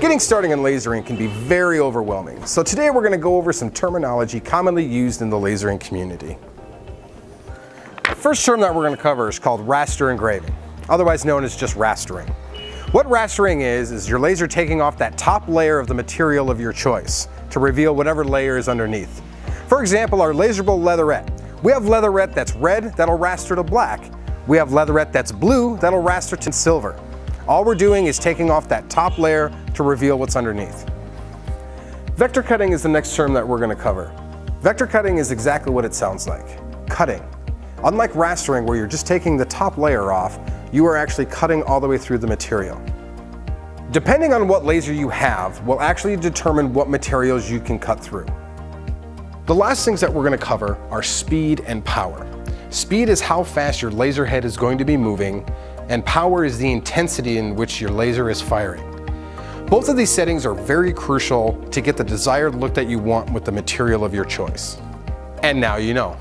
Getting started in lasering can be very overwhelming, so today we're going to go over some terminology commonly used in the lasering community. The first term that we're going to cover is called raster engraving, otherwise known as just rastering. What rastering is your laser taking off that top layer of the material of your choice to reveal whatever layer is underneath. For example, our laserable leatherette. We have leatherette that's red that'll raster to black. We have leatherette that's blue that'll raster to silver. All we're doing is taking off that top layer to reveal what's underneath. Vector cutting is the next term that we're going to cover. Vector cutting is exactly what it sounds like, cutting. Unlike rastering, where you're just taking the top layer off, you are actually cutting all the way through the material. Depending on what laser you have will actually determine what materials you can cut through. The last things that we're going to cover are speed and power. Speed is how fast your laser head is going to be moving, and power is the intensity in which your laser is firing. Both of these settings are very crucial to get the desired look that you want with the material of your choice. And now you know.